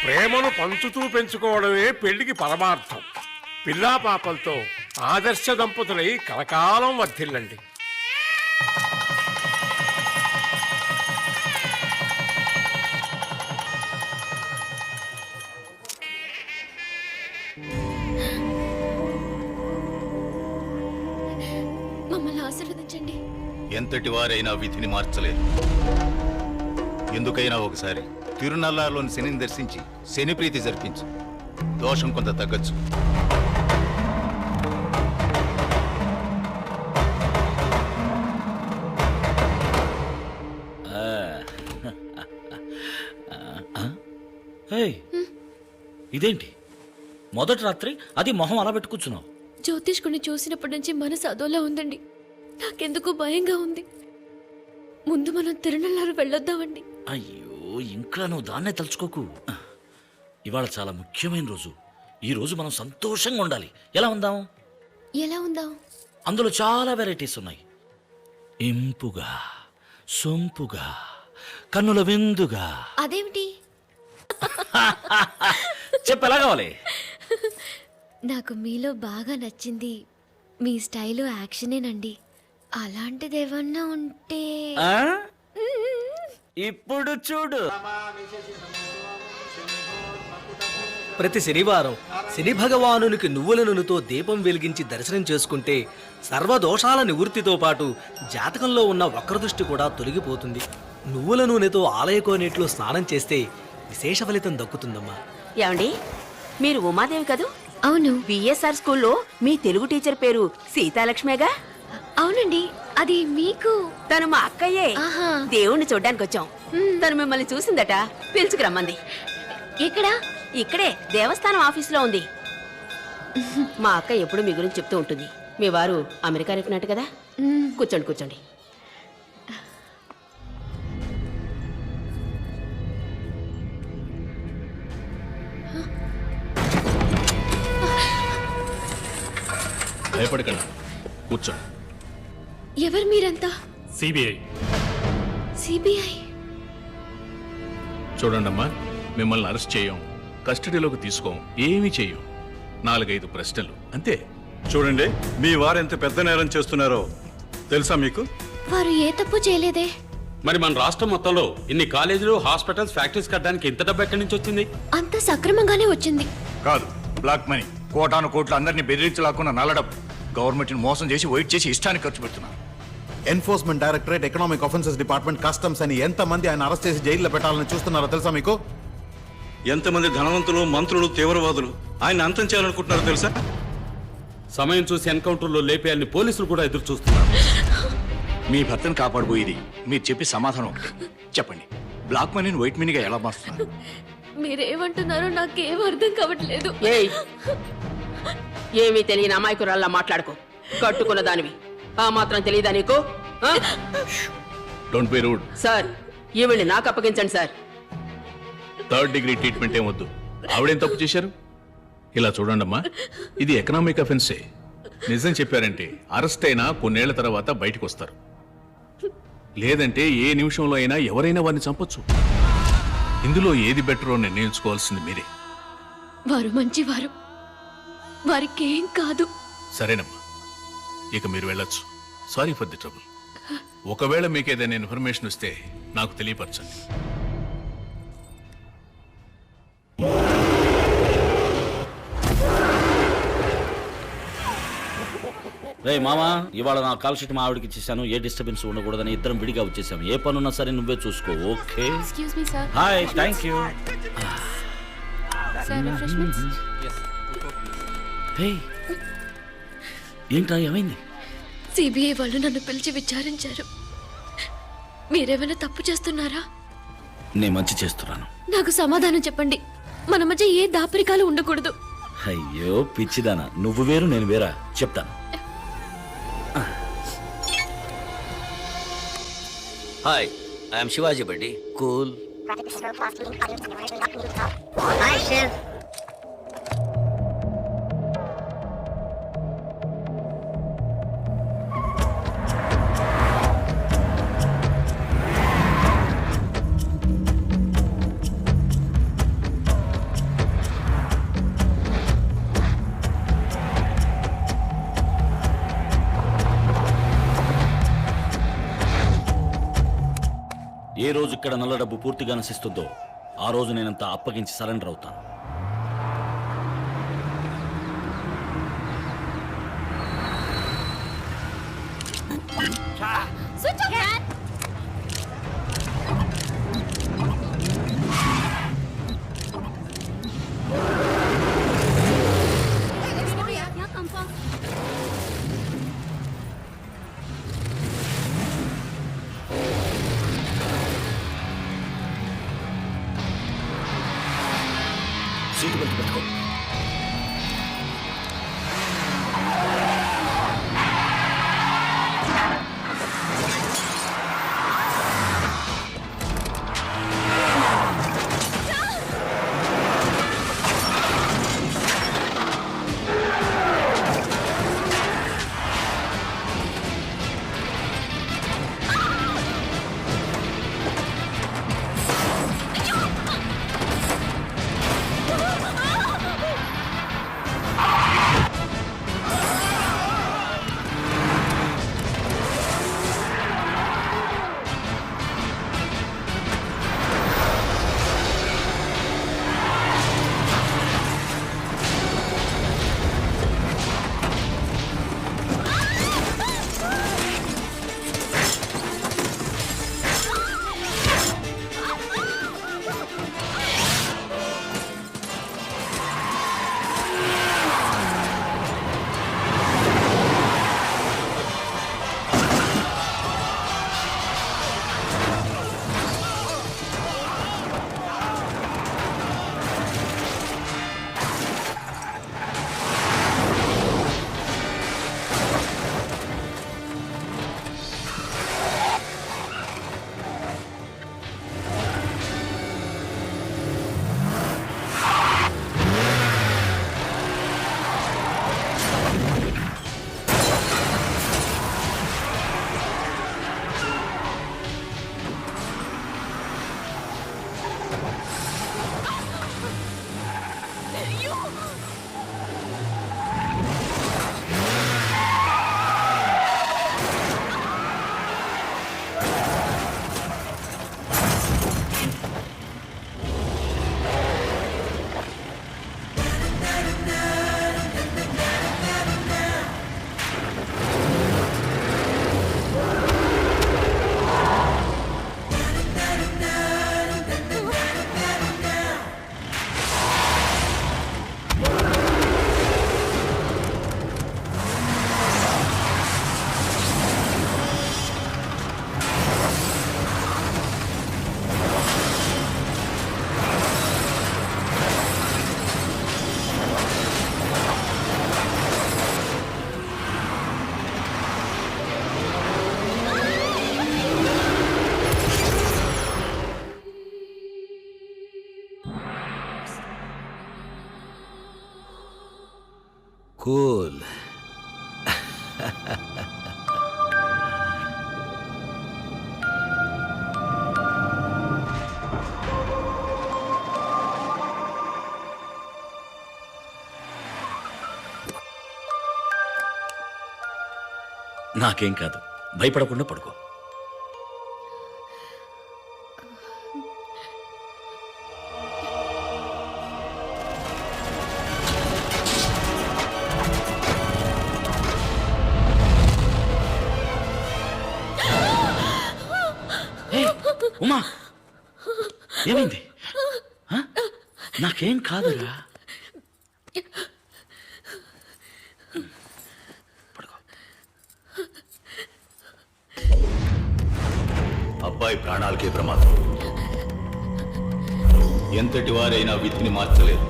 ప్రేమను పంచుతూ పెంచుకోవడమే పెళ్లికి పరమార్థం. పిల్లా పాపలతో ఆదర్శ దంపతులై కలకాలం వర్ధిల్లండి. మమ్మల్ని ఆశీర్వదించండి. ఎంతటి వారైనా విధిని మార్చలేరు. ఎందుకైనా ఒకసారి తిరునల్లాలోని శనిని దర్శించి శని ప్రీతి జరిపించు. దోషం కొంత తగ్గచ్చు. ఇదేంటి మొదటి రాత్రి అది మొహం అలా పెట్టు కూర్చున్నావు? జ్యోతిష్కుని చూసినప్పటి నుంచి మనసు అదోలా ఉందండి. నాకెందుకు భయంగా ఉంది. ముందు మనం తిరునల్లారు వెళ్ళొద్దామండి. అయ్యో, ఇంకా నువ్వు దాన్నే తలుచుకోకు. ఇవాళ చాలా ముఖ్యమైన రోజు. ఈ రోజు మనం సంతోషంగా ఉండాలి. ఎలా ఉందాం? ఎలా ఉందాం? అందులో చాలా వెరైటీస్ ఉన్నాయి. ఇంపుగా, సొంపుగా, కన్నుల విందుగా. అదేమిటి? చెప్పు, ఎలా కావాలి? నాకు మీలో బాగా నచ్చింది మీ స్టైలు, యాక్షనేనండి. అలాంటిదేమన్నా ఉంటే ఇప్పుడు చూడు. ప్రతి శనివారం శని భగవానునికి నువ్వుల నూనెతో దీపం వెలిగించి దర్శనం చేసుకుంటే సర్వదోషాల నివృత్తితో పాటు జాతకంలో ఉన్న వక్రదృష్టి కూడా తొలగిపోతుంది. నువ్వుల నూనెతో ఆలయ కోనేట్లో స్నానం చేస్తే విశేష ఫలితం దక్కుతుందమ్మా. ఏమండి, మీరు ఉమాదేవి కదూ? అవును. బిఎస్ఆర్ స్కూల్లో మీ తెలుగు టీచర్ పేరు సీతాలక్ష్మేగా? అవునండి. అది మీకు? తను మా అక్కయ్యే. ఆహా. దేవుణ్ణి చూడ్డానికి వచ్చాం. తను మిమ్మల్ని చూసిందట, పిలుచుకురమ్మంది. ఎక్కడా? ఇక్కడే దేవస్థానం ఆఫీసులో ఉంది. మా అక్క ఎప్పుడు మీ గురించి చెప్తూ ఉంటుంది. మీ వారు అమెరికా రెక్కినట్టు కదా. కూర్చోండి కూర్చోండి. భయపడకండి, కూర్చోండి. ఎవరు మీరంతా? సిబిఐ. సిబిఐ? చూడండమ్మా, మిమ్మల్ని అరెస్ట్ చేయం, కస్టడీలోకి తీసుకోం, ఏమీ చెయ్యం. 4-5 ప్రశ్నలు అంతే. చూడండి, మీ వారు ఎంత పెద్ద నేరం చేస్తున్నారో తెలుసా మీకు? వారు ఏ తప్పు చేయలేదే. మరి మన రాష్ట్రం మొత్తంలో ఇన్ని కాలేజీలు, హాస్పిటల్స్, ఫ్యాక్టరీస్ కట్టడానికి ఇంత డబ్బు ఎక్కడి నుంచి వచ్చింది? అంత సక్రమంగానే వచ్చింది. కాదు, బ్లాక్ మనీ. కోటాను కోట్లు అందరినీ బెదిరించలాక్కున్న నల్లడబ్బు. గవర్నమెంట్ని మోసం చేసి వెయిట్ చేసి ఇష్టానికి ఖర్చు పెడుతున్నారు. Enforcement directorate, economic offences department, customs అని ఎంతమంది ఆయన అరెస్ట్ చేసి జైల్లో పెట్టాలని చూస్తున్నారో తెలుసా మీకు? ఎంతమంది ధనవంతులు, మంత్రులు, తీవ్రవాదులు ఆయన అంతం చేయాలనుకుంటున్నారో తెలుసా? సమయం చూసి ఎన్కౌంటర్లో లేపేయాలని పోలీసులు కూడా ఎదురు చూస్తున్నారు. మీ భర్తను కాపాడబోయేది మీరు చెప్పి సమాధానం ఒకటి చెప్పండి. బ్లాక్ మనీని వైట్ మనీగా ఎలా మారుస్తున్నారు? మీరేమంటున్నారో నాకేం అర్థం కావట్లేదు. ఏయ్, ఏమీ తెలియని అమాయకురాల్లా మాట్లాడుకో. కట్టుకున్న దానివి, ఆ మాత్రం తెలియదా నీకు? Don't be rude. సార్, ఈవిడ్ని నాకు అప్పగించండి సార్. 3rd డిగ్రీ ట్రీట్మెంట్ ఏమొద్దు. ఆవిడేం తప్పు చేశారు? ఇలా చూడండమ్మా, ఇది ఎకనామిక్ అఫెన్సే. నిజం చెప్పారంటే అరెస్ట్ అయినా కొన్నేళ్ల తర్వాత బయటకు వస్తారు. లేదంటే ఏ నిమిషంలో అయినా ఎవరైనా వారిని చంపొచ్చు. ఇందులో ఏది బెటరో నిర్ణయించుకోవాల్సింది మీరే. వారు మంచివారు, వారికేం కాదు. సరేనమ్మా, ఇక మీరు వెళ్ళొచ్చు. Sorry for the trouble. ఒకవేళ మీకు ఏదైనా ఇన్ఫర్మేషన్ వస్తే నాకు తెలియపరచండి. రే మామా, ఇవాళ నా కాల్ షీట్ మా ఆవిడకి ఇచ్చేసాను. ఏ డిస్టర్బెన్స్ ఉండకూడదని ఇద్దరం విడిగా వచ్చేసాము. ఏ పనున్నా సరే నువ్వే చూసుకో, okay? Excuse me sir. Hi, thank you. Sir, refreshments. Hey, ఏంట్రా, ఏమైంది? సిబిఐ వాళ్ళు నన్ను పిలిచి విచారించారు. మీరేమైనా తప్పు చేస్తున్నారా? నేను మంచి చేస్తున్నాను. నాకు సమాధానం చెప్పండి. మన మధ్య ఏ దాపరికాలు ఉండకూడదు. అయ్యో పిచ్చిదానా, నువ్వు వేరు నేను వేరా? చెప్తాను. Hi, I am Shivaji buddy. Cool. ఏ రోజు ఇక్కడ నల్ల డబ్బు పూర్తిగా నశిస్తుందో ఆ రోజు నేనంతా అప్పగించి సరెండర్ అవుతాను. సీటు బెల్ట్ పెట్టుకో. కూల్. నాకేం కాదు, భయపడకుండా పడుకో. ఉమా, ఏమైంది? నాకేం కాదురా. అబ్బాయి ప్రాణాలకే ప్రమాదం. ఎంతటి వారైనా విధిని మార్చలేరు.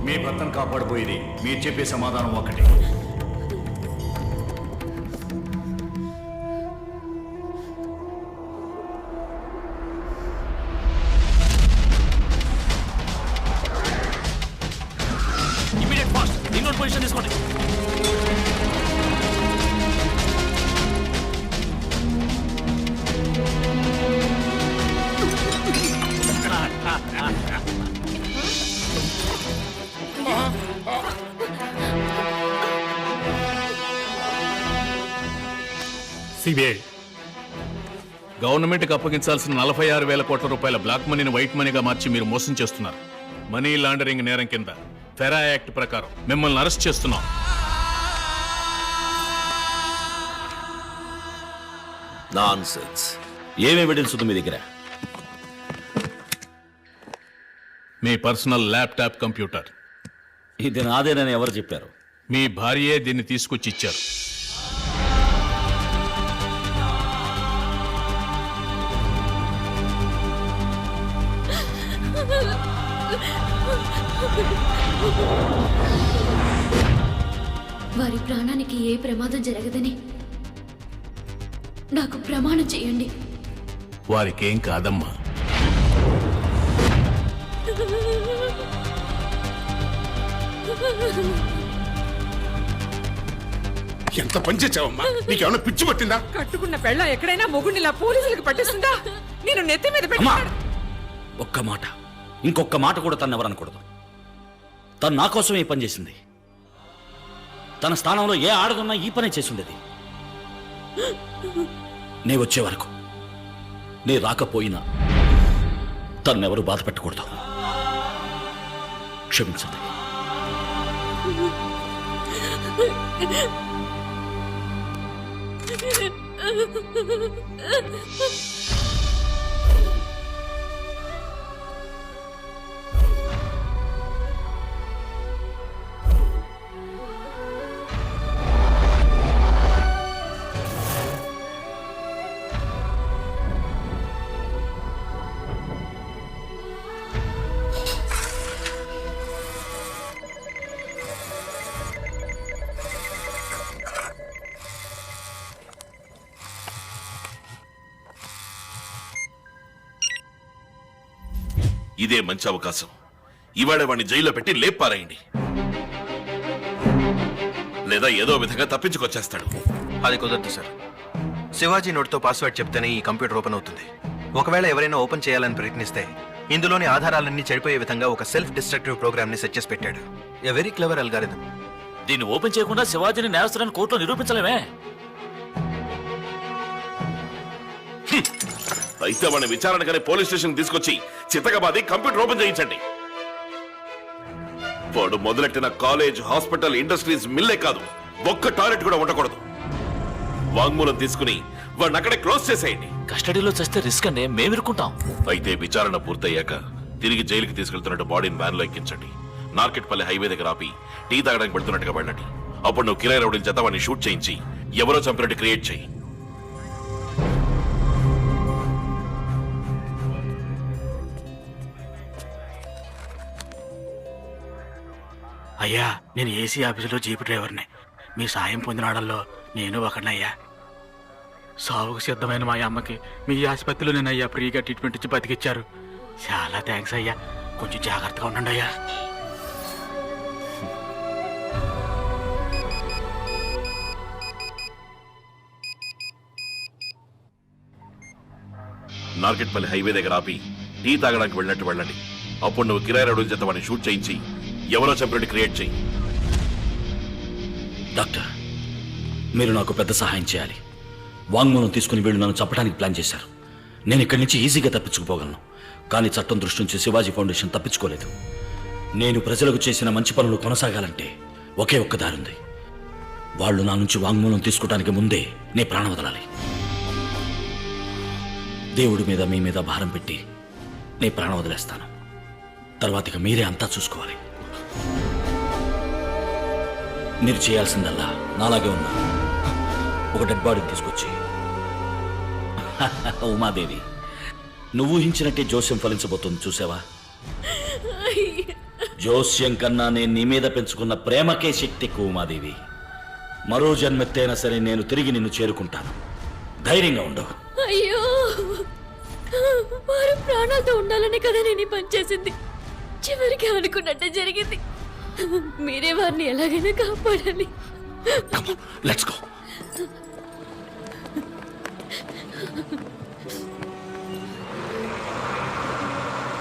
మీ భర్తను కాపాడబోయేది మీరు చెప్పే సమాధానం ఒకటి. ఇమీడియట్ ఫాస్ట్ ఇన్వర్ట్ పొజిషన్ తీసుకోండి. సిబిఐ గవర్నమెంట్కి అప్పగించాల్సిన 46,000 కోట్ల రూపాయల బ్లాక్ మనీని వైట్ మనీగా మార్చి మీరు మోసం చేస్తున్నారు. మనీ లాండరింగ్ నేరం కింద ఫెరా యాక్ట్ ప్రకారం మిమ్మల్ని అరెస్ట్ చేస్తున్నాం. నాన్సెన్స్. ఏం ఎవిడెన్స్ ఉంది మీ దగ్గర? మీ పర్సనల్ ల్యాప్టాప్ కంప్యూటర్. ఇది నాదేనని ఎవరు చెప్పారు? మీ భార్యే దీన్ని తీసుకొచ్చి ఇచ్చారు. వారి ప్రాణానికి ఏ ప్రమాదం జరగదని నాకు ప్రమాణం చేయండి. వారికేం కాదమ్మా. ఎంత పని చేసావమ్మా? నీకేమైనా పిచ్చి పట్టిందా? కట్టుకున్న పెళ్ళ ఎక్కడైనా మొగుడిలా పోలీసులకు పట్టిస్తుందా? నేను నెత్తి మీద అమ్మా! ఒక్క మాట, ఇంకొక మాట కూడా తను ఎవరనకూడదు. తను నా కోసం ఈ పని చేసింది. తన స్థానంలో ఏ ఆడదున్నా ఈ పనే చేసి ఉండేది. నే వచ్చే వరకు, నే రాకపోయినా తన్నెవరూ బాధ పెట్టకూడదు. క్షమించండి. ఇదే మంచి అవకాశం. ఇవాళ వాడిని జైల్లో పెట్టి లేపారాయండి, లేదా ఏదో విధంగా తప్పించుకొచ్చేస్తాడు. అది కుదరదు సార్. శివాజీ నోట్తో పాస్వర్డ్ చెప్తేనే ఈ కంప్యూటర్ ఓపెన్ అవుతుంది. ఒకవేళ ఎవరైనా ఓపెన్ చేయాలని ప్రయత్నిస్తే ఇందులోని ఆధారాలన్నీ చెడిపోయే విధంగా ఒక సెల్ఫ్ డిస్ట్రక్టివ్ ప్రోగ్రామ్ ని సెట్ చేసి పెట్టాడు. A very clever algorithm. దీన్ని ఓపెన్ చేయకుండా శివాజీని నేరస్తులని కోర్టులో నిరూపించలేమే. అయితే వాడిని విచారణకని పోలీస్ స్టేషన్ తీసుకొచ్చి చితకబాది కంప్యూటర్ ఓపెన్ చేయించండి. వాడు మొదలెట్టిన కాలేజ్, హాస్పిటల్, ఇండస్ట్రీస్, మిల్లే కాదు, ఒక్క టాయిలెట్ కూడా ఉండకూడదు. వాంగ్మూలం తీసుకుని వాడిని అక్కడే క్లోజ్ చేసేయండి. కస్టడీలో చేస్తే రిస్క్ అండి, మేము ఇరుక్కుంటాం. అయితే విచారణ పూర్తయ్యాక తిరిగి జైలుకి తీసుకెళ్తున్నట్టు బాడీని వ్యాన్ లో ఎక్కించండి. నార్కెట్పల్లి హైవే దగ్గర ఆపి టీ తాగడానికి పెడుతున్నట్టుగా వెళ్ళండి. అప్పుడు నువ్వు కిరాయి రౌడీల చేత వాడిని షూట్ చేయించి ఎవరో చంపినట్టు క్రియేట్ చేయి. అయ్యా, నేను ఏసీ ఆఫీసులో జీపు డ్రైవర్ని. మీ సాయం పొందినాడల్లో నేను ఒకనయ్యా. సావుకు సిద్ధమైన మా అమ్మకి మీ ఆసుపత్రిలో నేను అయ్యా ఫ్రీగా ట్రీట్మెంట్ ఇచ్చి బతికిచ్చారు. చాలా థ్యాంక్స్ అయ్యా. కొంచెం జాగ్రత్తగా ఉండండి అయ్యా. నార్కెట్పల్లి హైవే దగ్గర ఆపి టీ తాగడానికి వెళ్ళినట్టు వెళ్ళండి. అప్పుడు నువ్వు కిరాయి రౌడీల చేత వాడిని షూట్ చేయించి ఎవరో చంపినట్టు క్రియేట్ చేయి. డాక్టర్, మీరు నాకు పెద్ద సహాయం చేయాలి. వాంగ్మూలం తీసుకుని వీళ్ళు నన్ను చంపడానికి ప్లాన్ చేశారు. నేను ఇక్కడి నుంచి ఈజీగా తప్పించుకుపోగలను. కానీ చట్టం దృష్టి నుంచి శివాజీ ఫౌండేషన్ తప్పించుకోలేదు. నేను ప్రజలకు చేసిన మంచి పనులు కొనసాగాలంటే ఒకే ఒక్క దారుంది. వాళ్ళు నా నుంచి వాంగ్మూలం తీసుకోవడానికి ముందే నే ప్రాణం వదలాలి. దేవుడి మీద మీ మీద భారం పెట్టి నే ప్రాణం వదిలేస్తాను. తర్వాత ఇక మీరే అంతా చూసుకోవాలి. మీరు చేయాల్సిందల్లా నాలాగే ఉన్నా ఒక డెడ్ బాడీని తీసుకొచ్చి ఉమాదేవి, నువ్వు ఊహించినట్టే జోస్యం ఫలించబోతుంది. చూసావా? జోస్యం కన్నా నేను నీ మీద పెంచుకున్న ప్రేమకే శక్తి ఎక్కువ ఉమాదేవి. మరో జన్మెత్తైనా సరే నేను తిరిగి నిన్ను చేరుకుంటాను. ధైర్యంగా ఉండు. అయ్యో, వారు ప్రాణాలతో ఉండాలని కదా నేను ఈ పని చేసింది. చివరికి అనుకున్నట్టే జరిగింది. మీరే వారిని ఎలాగైనా కాపాడాలి. Let's go.